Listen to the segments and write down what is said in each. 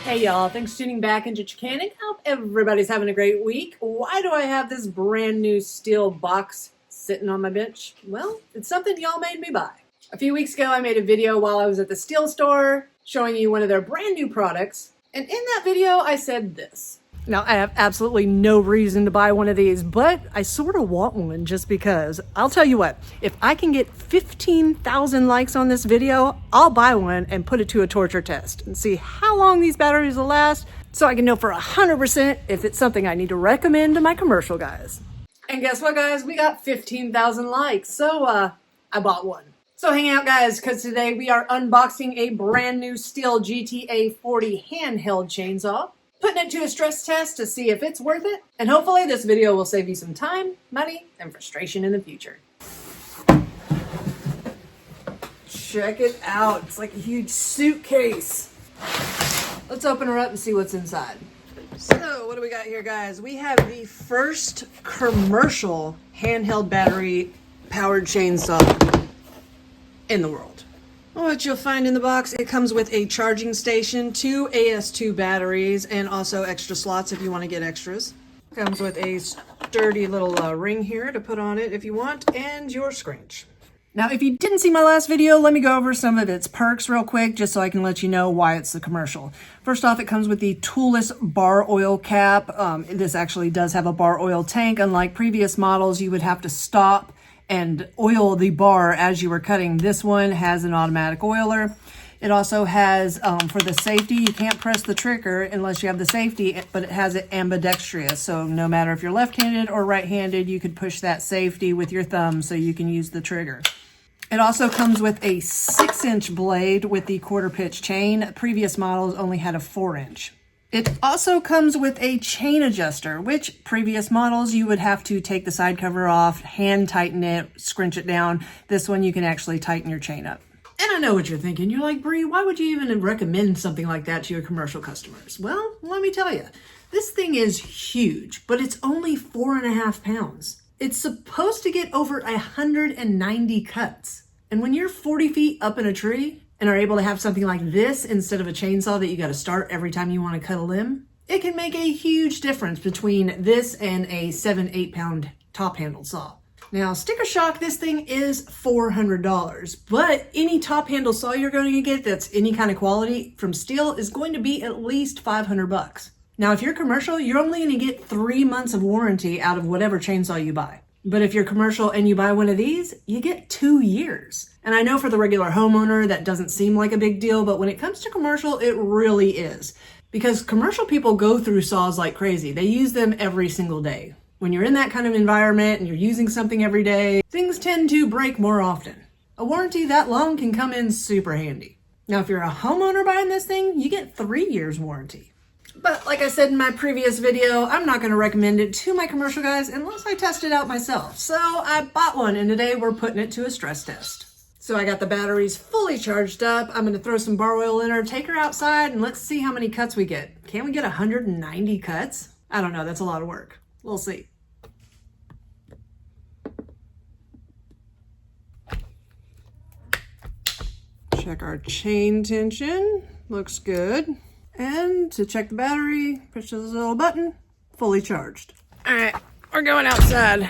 Hey y'all, thanks for tuning back into Chickanic. Hope everybody's having a great week. Why do I have this brand new steel box sitting on my bench? Well, it's something y'all made me buy. A few weeks ago I made a video while I was at the steel store showing you one of their brand new products, and in that video I said this. Now, I have absolutely no reason to buy one of these, but I sort of want one just because. I'll tell you what, if I can get 15,000 likes on this video, I'll buy one and put it to a torture test and see how long these batteries will last so I can know for 100% if it's something I need to recommend to my commercial guys. And guess what, guys? We got 15,000 likes, so I bought one. So hang out, guys, because today we are unboxing a brand new STIHL GTA 40 handheld chainsaw, putting it to a stress test to see if it's worth it, and hopefully this video will save you some time, money, and frustration in the future. Check it out. It's like a huge suitcase. Let's open her up and see what's inside. So, what do we got here, guys? We have the first commercial handheld battery powered chainsaw in the world. What you'll find in the box, it comes with a charging station, 2 AS2 batteries, and also extra slots if you want to get extras. Comes with a sturdy little ring here to put on it if you want, and your scrunch. Now, if you didn't see my last video, let me go over some of its perks real quick, just so I can let you know why it's the commercial. First off, it comes with the toolless bar oil cap. This actually does have a bar oil tank. Unlike previous models, you would have to stop and oil the bar as you were cutting. This one has an automatic oiler. It also has, for the safety, you can't press the trigger unless you have the safety, but it has it ambidextrous. So no matter if you're left-handed or right-handed, you could push that safety with your thumb so you can use the trigger. It also comes with a 6-inch blade with the quarter pitch chain. Previous models only had a 4-inch. It also comes with a chain adjuster, which previous models you would have to take the side cover off, hand tighten it, scrunch it down. This one you can actually tighten your chain up. And I know what you're thinking. You're like, Bree, why would you even recommend something like that to your commercial customers? Well, let me tell you, this thing is huge, but it's only 4.5 pounds. It's supposed to get over 190 cuts. And when you're 40 feet up in a tree and are able to have something like this instead of a chainsaw that you got to start every time you want to cut a limb, it can make a huge difference between this and a 7-8 pound top handled saw. Now, sticker shock, this thing is $400, but any top handle saw you're going to get that's any kind of quality from STIHL is going to be at least 500 bucks. Now, if you're commercial, you're only going to get 3 months of warranty out of whatever chainsaw you buy. But if you're commercial and you buy one of these, you get 2 years. And I know for the regular homeowner, that doesn't seem like a big deal, but when it comes to commercial, it really is. Because commercial people go through saws like crazy. They use them every single day. When you're in that kind of environment and you're using something every day, things tend to break more often. A warranty that long can come in super handy. Now, if you're a homeowner buying this thing, you get 3 years warranty. But like I said in my previous video, I'm not going to recommend it to my commercial guys unless I test it out myself. So I bought one, and today we're putting it to a stress test. So I got the batteries fully charged up. I'm going to throw some bar oil in her, take her outside, and let's see how many cuts we get. Can we get 190 cuts? I don't know. That's a lot of work. We'll see. Check our chain tension. Looks good. And to check the battery, push this little button, fully charged. All right, we're going outside.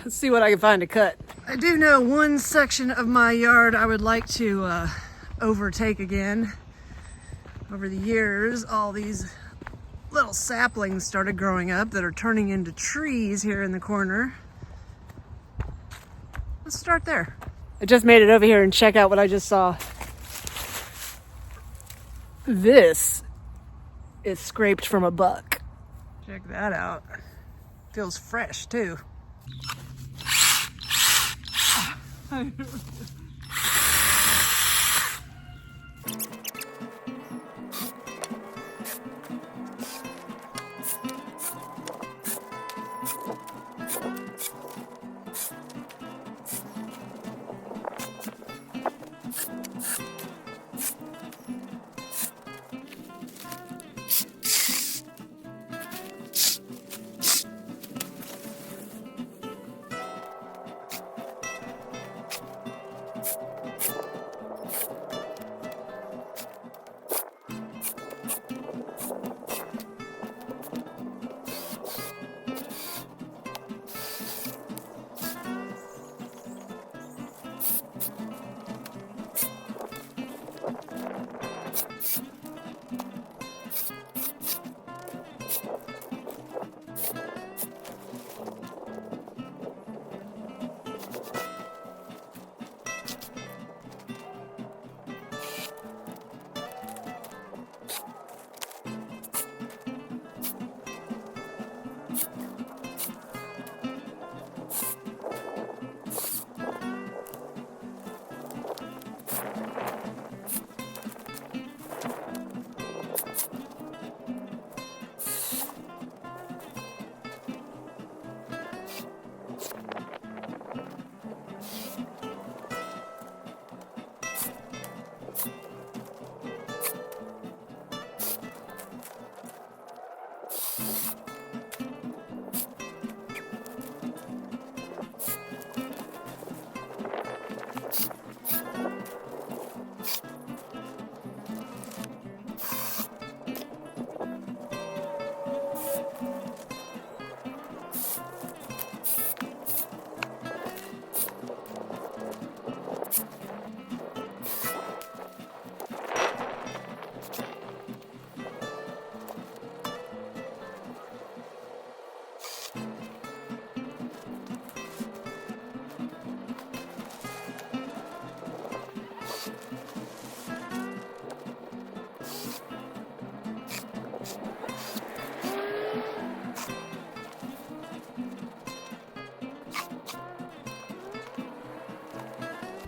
Let's see what I can find to cut. I do know one section of my yard I would like to overtake again. Over the years, all these little saplings started growing up that are turning into trees here in the corner. Let's start there. I just made it over here and check out what I just saw. This is scraped from a buck. Check that out. Feels fresh too.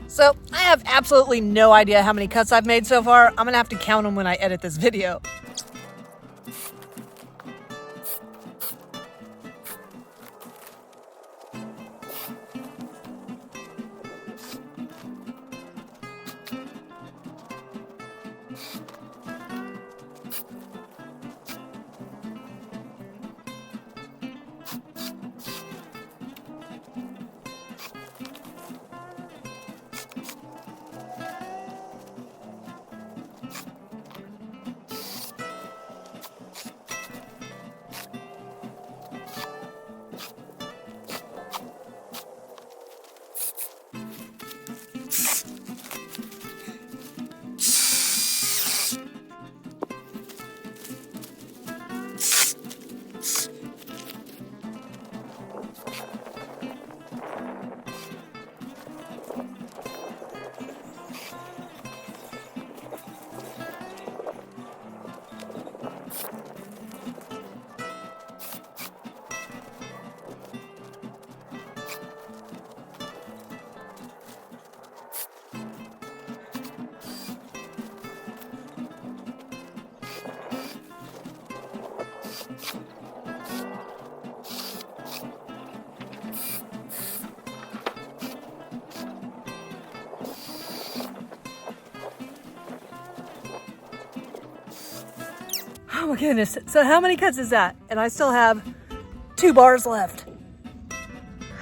So I have absolutely no idea how many cuts I've made so far. I'm gonna have to count them when I edit this video. Oh my goodness. So how many cuts is that? And I still have 2 bars left.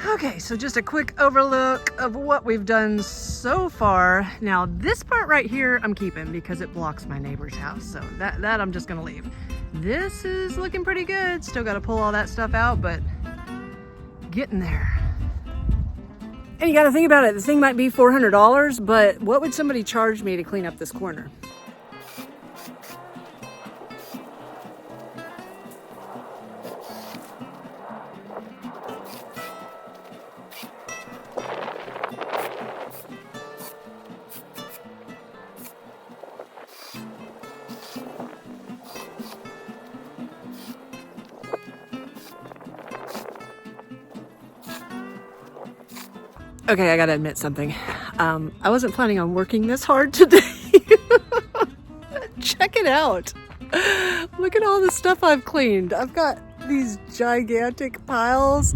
Okay, so just a quick overlook of what we've done so far. Now this part right here I'm keeping because it blocks my neighbor's house. So that I'm just gonna leave. This is looking pretty good. Still gotta pull all that stuff out, but getting there. And you gotta think about it. This thing might be $400, but what would somebody charge me to clean up this corner? Okay, I gotta admit something. I wasn't planning on working this hard today. Check it out. Look at all the stuff I've cleaned. I've got these gigantic piles.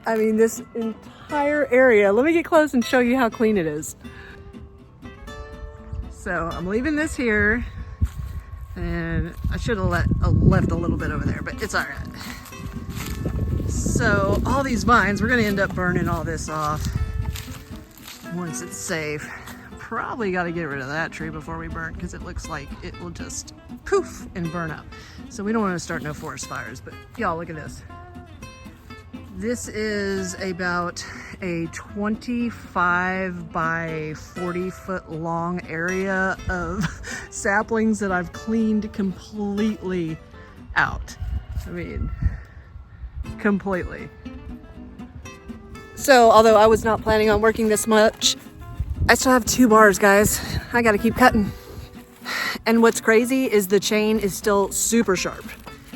I mean, this entire area. Let me get close and show you how clean it is. So I'm leaving this here. And I should have left a little bit over there, but it's all right. So all these vines, we're gonna end up burning all this off once it's safe. Probably got to get rid of that tree before we burn because it looks like it will just poof and burn up. So we don't want to start no forest fires, but y'all look at this. This is about a 25 by 40 foot long area of saplings that I've cleaned completely out. I mean, completely. So, although I was not planning on working this much, I still have 2 bars, guys. I gotta keep cutting. And what's crazy is the chain is still super sharp.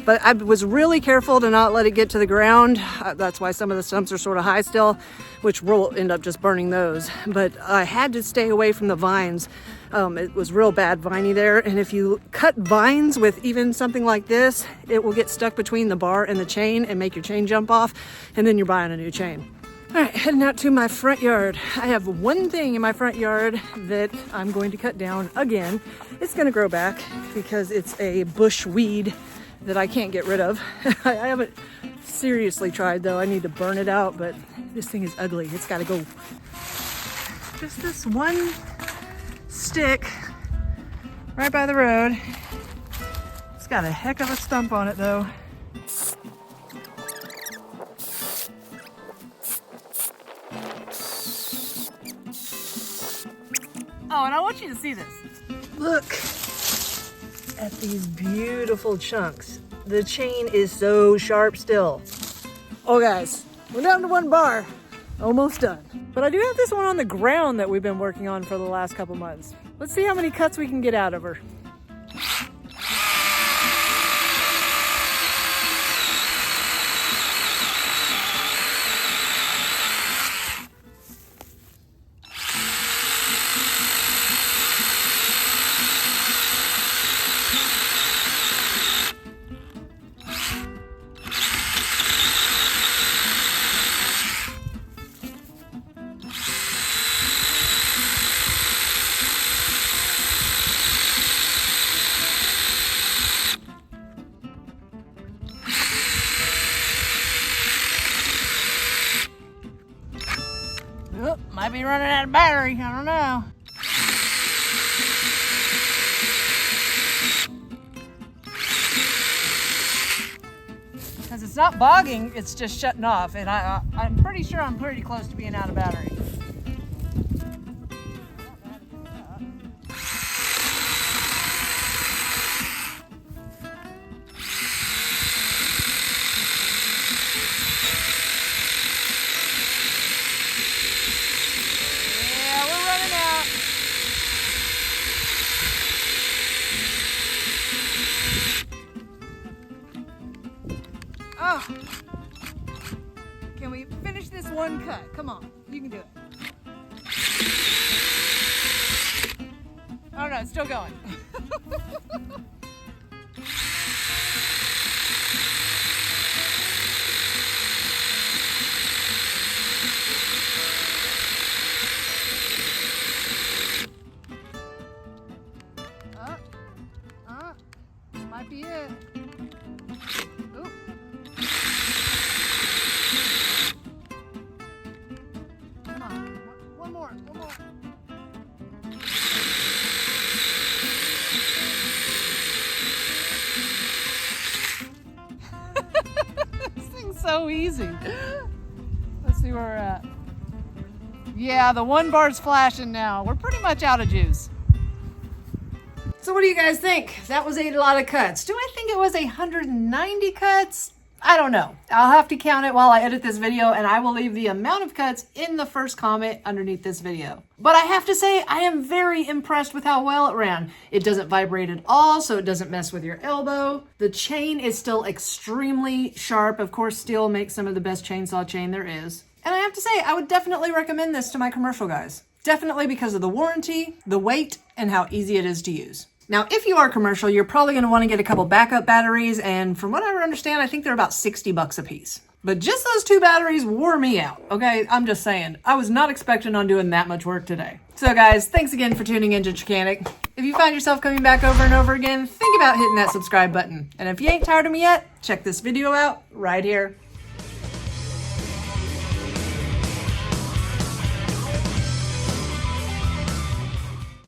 But I was really careful to not let it get to the ground. That's why some of the stumps are sort of high still, which will end up just burning those. But I had to stay away from the vines. It was real bad viney there. And if you cut vines with even something like this, it will get stuck between the bar and the chain and make your chain jump off. And then you're buying a new chain. All right, heading out to my front yard. I have one thing in my front yard that I'm going to cut down again. It's gonna grow back because it's a bush weed that I can't get rid of. I haven't seriously tried though. I need to burn it out, but this thing is ugly. It's gotta go. Just this one stick right by the road. It's got a heck of a stump on it though. Oh, and I want you to see this. Look at these beautiful chunks. The chain is so sharp still. Oh guys, we're down to 1 bar. Almost done. But I do have this one on the ground that we've been working on for the last couple months. Let's see how many cuts we can get out of her. Might be running out of battery, I don't know. Because it's not bogging, it's just shutting off, and I'm pretty sure I'm pretty close to being out of battery. Oh, can we finish this one cut? Come on, you can do it. Oh no, it's still going. Might be it. Oop. Come on, one more. This thing's so easy. Let's see where we're at. Yeah, the 1 bar's flashing now. We're pretty much out of juice. So what do you guys think? That was a lot of cuts. Do I think it was 190 cuts? I don't know. I'll have to count it while I edit this video, and I will leave the amount of cuts in the first comment underneath this video. But I have to say, I am very impressed with how well it ran. It doesn't vibrate at all, so it doesn't mess with your elbow. The chain is still extremely sharp. Of course, steel makes some of the best chainsaw chain there is. And I have to say, I would definitely recommend this to my commercial guys. Definitely because of the warranty, the weight, and how easy it is to use. Now, if you are commercial, you're probably going to want to get a couple backup batteries, and from what I understand, I think they're about 60 bucks a piece. But just those 2 batteries wore me out, okay? I'm just saying. I was not expecting on doing that much work today. So guys, thanks again for tuning into Chickanic. If you find yourself coming back over and over again, think about hitting that subscribe button. And if you ain't tired of me yet, check this video out right here.